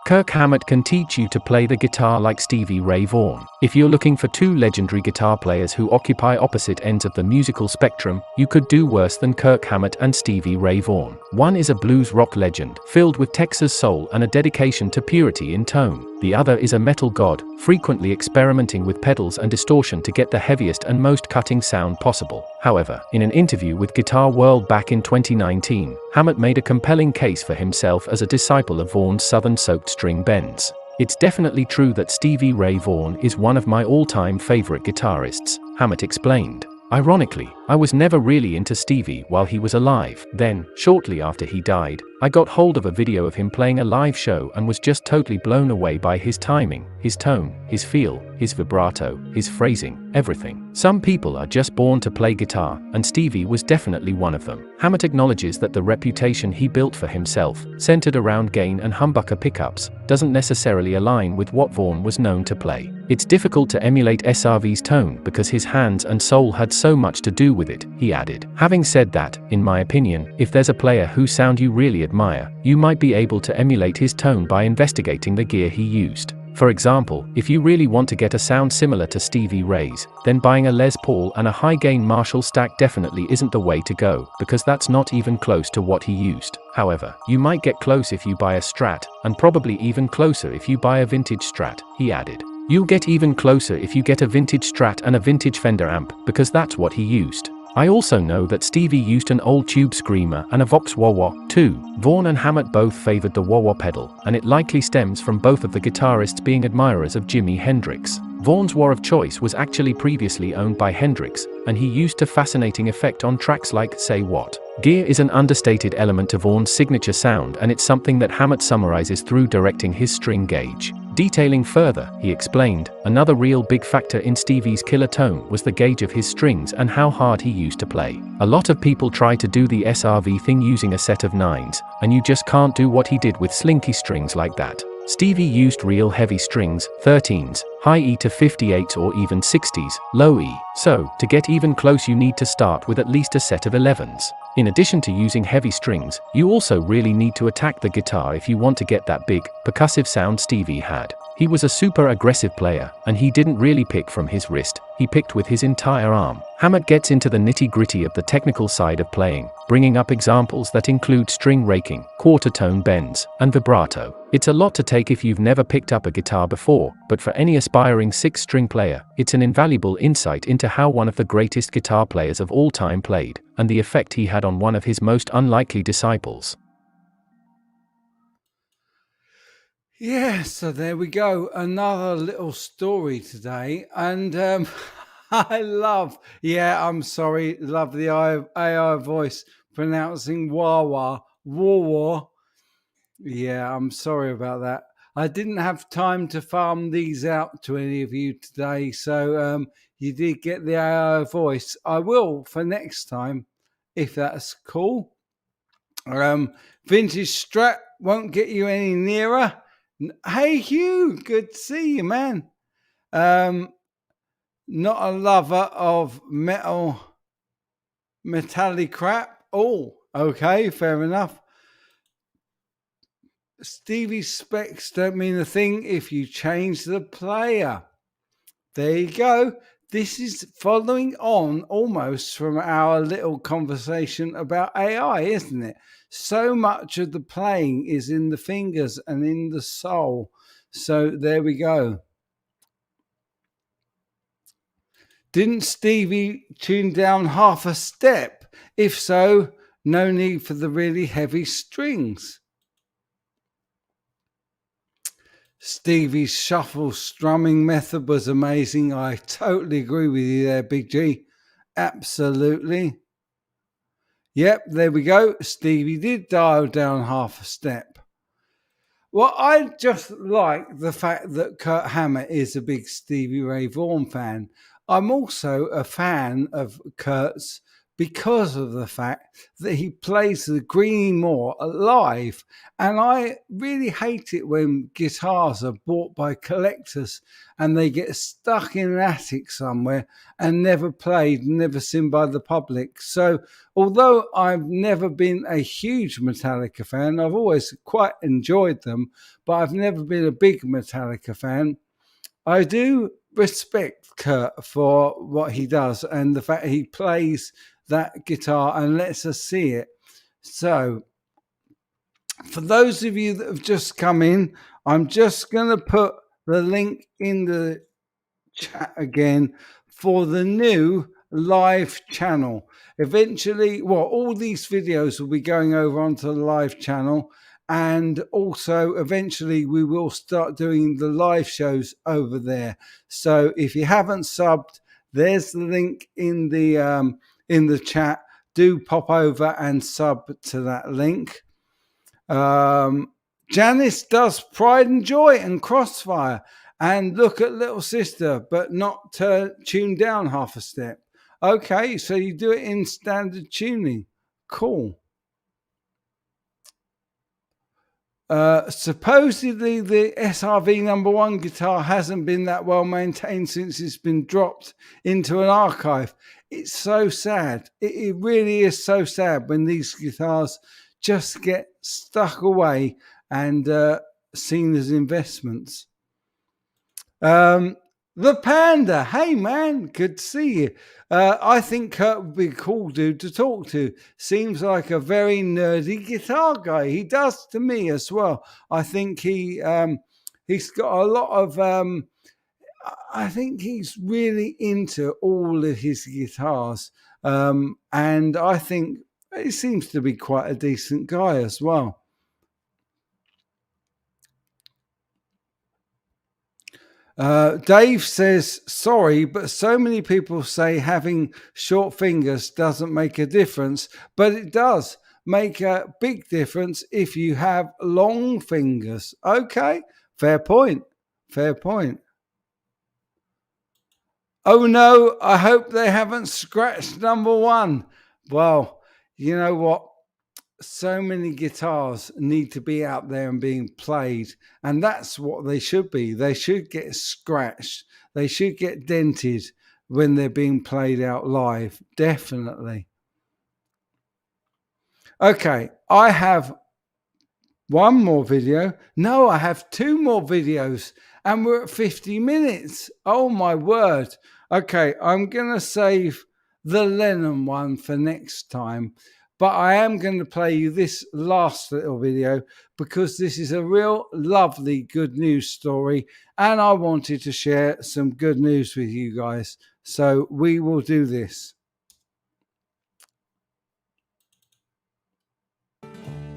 Kirk Hammett can teach you to play the guitar like Stevie Ray Vaughan. If you're looking for two legendary guitar players who occupy opposite ends of the musical spectrum, you could do worse than Kirk Hammett and Stevie Ray Vaughan. One is a blues rock legend, filled with Texas soul and a dedication to purity in tone. The other is a metal god, frequently experimenting with pedals and distortion to get the heaviest and most cutting sound possible. However, in an interview with Guitar World back in 2019, Hammett made a compelling case for himself as a disciple of Vaughan's southern-soaked string bends. It's definitely true that Stevie Ray Vaughan is one of my all-time favorite guitarists, Hammett explained. Ironically, I was never really into Stevie while he was alive. Then, shortly after he died, I got hold of a video of him playing a live show and was just totally blown away by his timing, his tone, his feel, his vibrato, his phrasing, everything. Some people are just born to play guitar, and Stevie was definitely one of them. Hammett acknowledges that the reputation he built for himself, centered around gain and humbucker pickups, doesn't necessarily align with what Vaughan was known to play. It's difficult to emulate SRV's tone because his hands and soul had so much to do with it, he added. Having said that, in my opinion, if there's a player whose sound you really admire, you might be able to emulate his tone by investigating the gear he used. For example, if you really want to get a sound similar to Stevie Ray's, then buying a Les Paul and a high-gain Marshall stack definitely isn't the way to go, because that's not even close to what he used. However, you might get close if you buy a Strat, and probably even closer if you buy a vintage Strat, he added. You'll get even closer if you get a vintage Strat and a vintage Fender amp, because that's what he used. I also know that Stevie used an old Tube Screamer and a Vox wah-wah, too. Vaughan and Hammett both favored the wah-wah pedal, and it likely stems from both of the guitarists being admirers of Jimi Hendrix. Vaughan's War of Choice was actually previously owned by Hendrix, and he used a fascinating effect on tracks like Say What. Gear is an understated element to Vaughan's signature sound, and it's something that Hammett summarizes through directing his string gauge. Detailing further, he explained, another real big factor in Stevie's killer tone was the gauge of his strings and how hard he used to play. A lot of people try to do the SRV thing using a set of 9s, and you just can't do what he did with slinky strings like that. Stevie used real heavy strings, 13s, high E to 58s or even 60s, low E, so, to get even close you need to start with at least a set of 11s. In addition to using heavy strings, you also really need to attack the guitar if you want to get that big, percussive sound Stevie had. He was a super aggressive player, and he didn't really pick from his wrist, he picked with his entire arm. Hammett gets into the nitty-gritty of the technical side of playing, bringing up examples that include string raking, quarter tone bends, and vibrato. It's a lot to take if you've never picked up a guitar before, but for any aspiring 6-string player, it's an invaluable insight into how one of the greatest guitar players of all time played, and the effect he had on one of his most unlikely disciples. Yeah, so there we go. Another little story today. And I'm sorry, love the AI voice pronouncing Wawa, Wawa. Yeah, I'm sorry about that. I didn't have time to farm these out to any of you today. So you did get the AI voice. I will for next time, if that's cool. Vintage Strat won't get you any nearer. Hey Hugh, good to see you, man. Not a lover of metallic crap. Oh, okay, fair enough. Stevie's specs don't mean a thing if you change the player. There you go. This is following on almost from our little conversation about AI, isn't it? So much of the playing is in the fingers and in the soul. So there we go. Didn't Stevie tune down half a step? If so, no need for the really heavy strings. Stevie's shuffle strumming method was amazing. I totally agree with you there, Big G. Absolutely. Yep, there we go. Stevie did dial down half a step. Well, I just like the fact that Kirk Hammett is a big Stevie Ray Vaughan fan. I'm also a fan of Kurt's because of the fact that he plays the Greenie Moore live. And I really hate it when guitars are bought by collectors and they get stuck in an attic somewhere and never played, never seen by the public. So although I've never been a huge Metallica fan, I've always quite enjoyed them, but I've never been a big Metallica fan. I do respect Kurt for what he does and the fact he plays that guitar and lets us see it. So for those of you that have just come in, I'm just going to put the link in the chat again for the new live channel. Eventually, all these videos will be going over onto the live channel, and also eventually we will start doing the live shows over there. So if you haven't subbed, there's the link in the chat. Do pop over and sub to that link. Janice does Pride and Joy and Crossfire and Look at Little Sister, but not tune down half a step. Okay, so you do it in standard tuning. Cool. Supposedly the SRV #1 guitar hasn't been that well maintained since it's been dropped into an archive. It's so sad. It really is so sad when these guitars just get stuck away and seen as investments. The Panda, hey man, good to see you. I think Kurt would be a cool dude to talk to. Seems like a very nerdy guitar guy. He does to me as well. I think he's got a lot of. I think he's really into all of his guitars, and I think he seems to be quite a decent guy as well. Dave says, sorry, but so many people say having short fingers doesn't make a difference, but it does make a big difference if you have long fingers. Okay, fair point. Fair point. Oh no, I hope they haven't scratched number one. Well, you know what? So many guitars need to be out there and being played, and that's what they should be. They should get scratched, they should get dented when they're being played out live. Definitely. Okay, I have one more video. No, I have two more videos, and we're at 50 minutes. Oh my word. Okay, I'm gonna save the Lennon one for next time, but I am going to play you this last little video because this is a real lovely good news story, and I wanted to share some good news with you guys. So we will do this.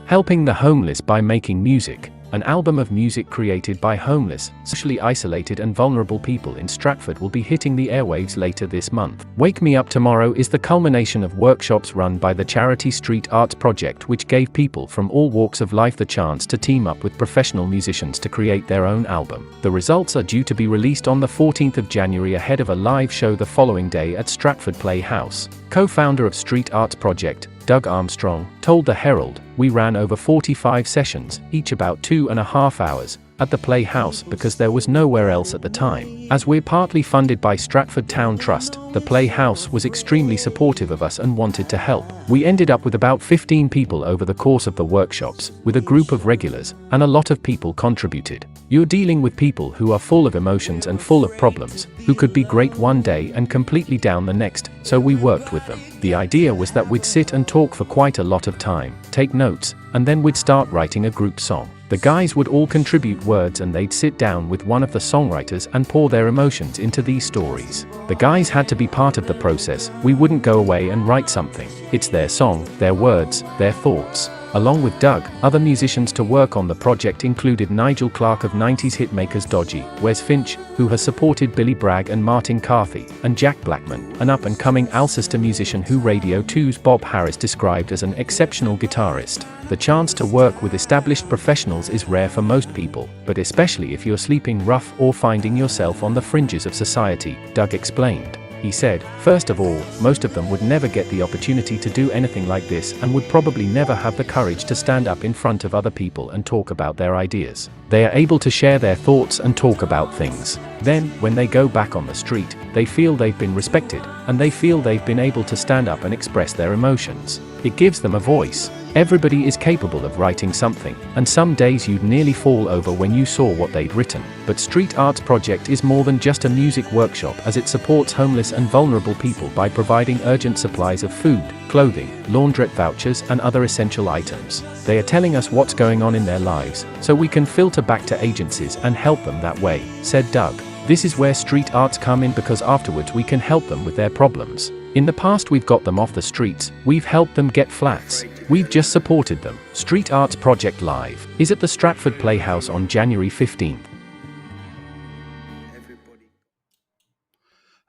Helping the homeless by making music, an album of music created by homeless, socially isolated and vulnerable people in Stratford will be hitting the airwaves later this month. Wake Me Up Tomorrow is the culmination of workshops run by the charity Street Arts Project, which gave people from all walks of life the chance to team up with professional musicians to create their own album. The results are due to be released on the 14th of January ahead of a live show the following day at Stratford Playhouse. Co-founder of Street Arts Project, Doug Armstrong, told the Herald, "We ran over 45 sessions, each about 2.5 hours, at the Playhouse because there was nowhere else at the time. As we're partly funded by Stratford Town Trust, the Playhouse was extremely supportive of us and wanted to help. We ended up with about 15 people over the course of the workshops, with a group of regulars, and a lot of people contributed. You're dealing with people who are full of emotions and full of problems, who could be great one day and completely down the next, so we worked with them. The idea was that we'd sit and talk for quite a lot of time, take notes, and then we'd start writing a group song. The guys would all contribute words and they'd sit down with one of the songwriters and pour their emotions into these stories. The guys had to be part of the process. We wouldn't go away and write something. It's their song, their words, their thoughts." Along with Doug, other musicians to work on the project included Nigel Clark of 90s hitmakers Dodgy, Wes Finch, who has supported Billy Bragg and Martin Carthy, and Jack Blackman, an up-and-coming Alcester musician who Radio 2's Bob Harris described as an exceptional guitarist. The chance to work with established professionals is rare for most people, but especially if you're sleeping rough or finding yourself on the fringes of society, Doug explained. He said, "First of all, most of them would never get the opportunity to do anything like this and would probably never have the courage to stand up in front of other people and talk about their ideas. They are able to share their thoughts and talk about things. Then, when they go back on the street, they feel they've been respected, and they feel they've been able to stand up and express their emotions. It gives them a voice. Everybody is capable of writing something, and some days you'd nearly fall over when you saw what they'd written. But Street Arts Project is more than just a music workshop, as it supports homeless and vulnerable people by providing urgent supplies of food, clothing, laundrette vouchers and other essential items. They are telling us what's going on in their lives, so we can filter back to agencies and help them that way," said Doug. "This is where street arts come in because afterwards we can help them with their problems. In the past we've got them off the streets, we've helped them get flats. We've just supported them." Street Arts Project Live is at the Stratford Playhouse on January 15th.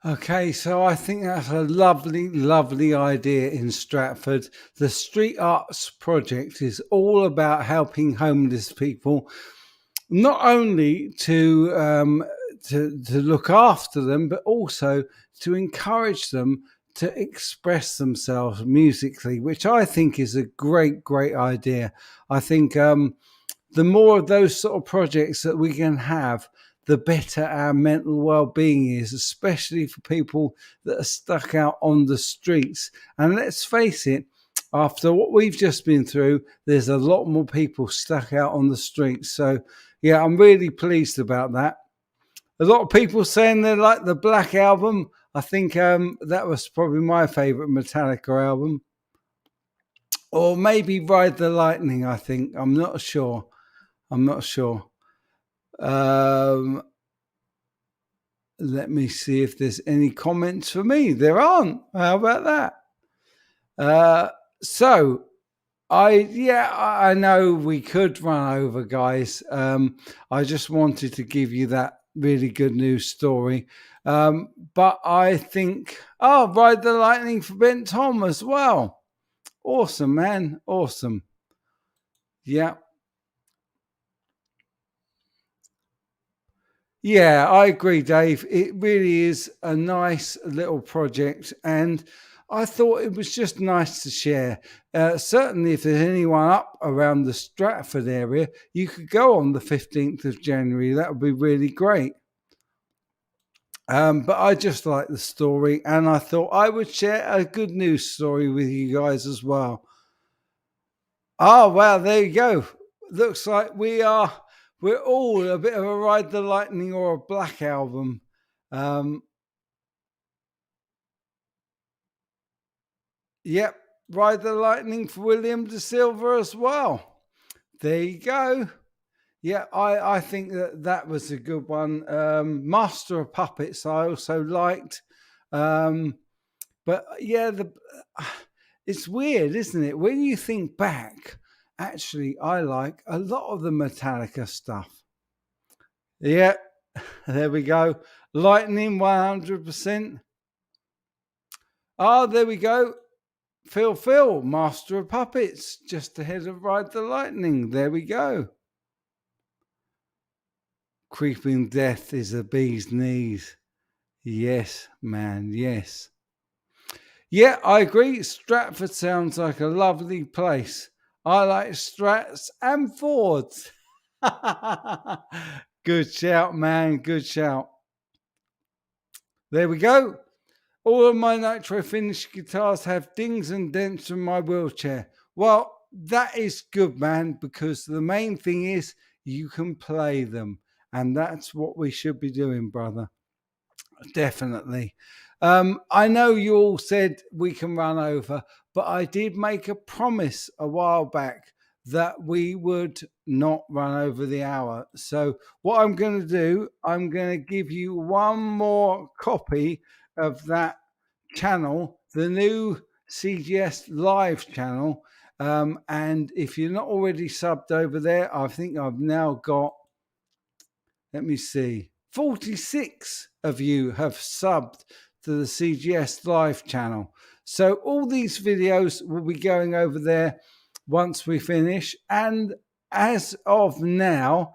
Okay, so I think that's a lovely, lovely idea in Stratford. The Street Arts Project is all about helping homeless people, not only to look after them, but also to encourage them to express themselves musically, which I think is a great, great idea. I think the more of those sort of projects that we can have, the better our mental well-being is, especially for people that are stuck out on the streets. And let's face it, after what we've just been through, there's a lot more people stuck out on the streets. So, yeah, I'm really pleased about that. A lot of people saying they like the Black Album. I think that was probably my favourite Metallica album. Or maybe Ride the Lightning, I think. I'm not sure. Let me see if there's any comments for me. There aren't. How about that? So, I know we could run over, guys. I just wanted to give you that really good news story. But I think, Ride the Lightning for Ben Tom as well. Awesome, man. Awesome. Yeah. Yeah, I agree, Dave. It really is a nice little project, and I thought it was just nice to share. Certainly, if there's anyone up around the Stratford area, you could go on the 15th of January. That would be really great. But I just like the story, and I thought I would share a good news story with you guys as well. Oh, wow, there you go. Looks like we're all a bit of a Ride the Lightning or a Black Album. Yep, Ride the Lightning for William De Silva as well. There you go. Yeah, I think that was a good one. Master of Puppets I also liked. But yeah, it's weird, isn't it? When you think back, actually, I like a lot of the Metallica stuff. Yeah, there we go. Lightning 100%. There we go. Phil, Master of Puppets, just ahead of Ride the Lightning. There we go. Creeping Death is a bee's knees. Yes, man, yes. Yeah, I agree. Stratford sounds like a lovely place. I like Strats and Fords. Good shout, man. Good shout. There we go. All of my Nitro Finish guitars have dings and dents from my wheelchair. Well, that is good, man, because the main thing is you can play them. And that's what we should be doing, brother. Definitely. I know you all said we can run over, but I did make a promise a while back that we would not run over the hour. So what I'm going to do, I'm going to give you one more copy of that channel, the new CGS Live channel. And if you're not already subbed over there, I think I've now got, let me see, 46 of you have subbed to the CGS Live channel. So all these videos will be going over there once we finish. And as of now,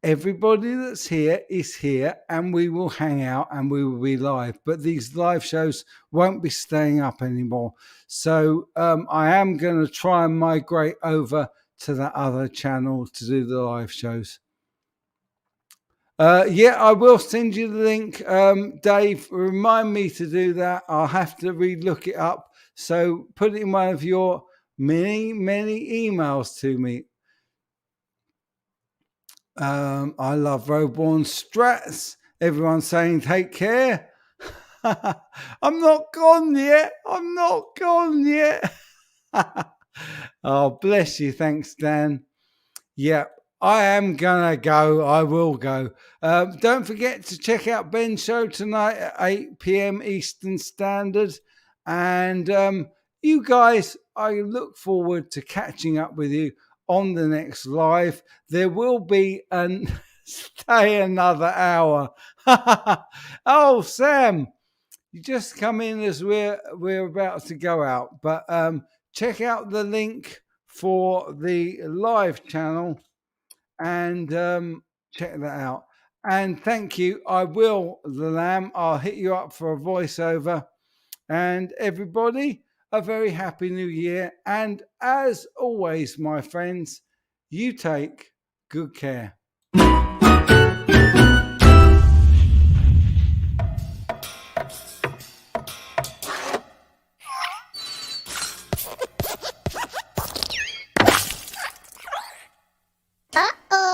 everybody that's here is here, and we will hang out and we will be live. But these live shows won't be staying up anymore. So I am going to try and migrate over to that other channel to do the live shows. Yeah, I will send you the link. Dave, remind me to do that. I'll have to re-look it up. So put it in one of your many emails to me. I love Roborn Strats. Everyone's saying take care. I'm not gone yet. I'm not gone yet. Oh, bless you. Thanks, Dan. Yeah, I am gonna go. I will go. Don't forget to check out Ben's show tonight at 8 p.m. Eastern Standard. And you guys, I look forward to catching up with you on the next live. There will be stay another hour. Oh, Sam, you just come in as we're about to go out. But check out the link for the live channel and check that out. And thank you. I will, the Lamb. I'll hit you up for a voiceover. And everybody, a very happy new year. And as always, my friends, you take good care. Uh-oh.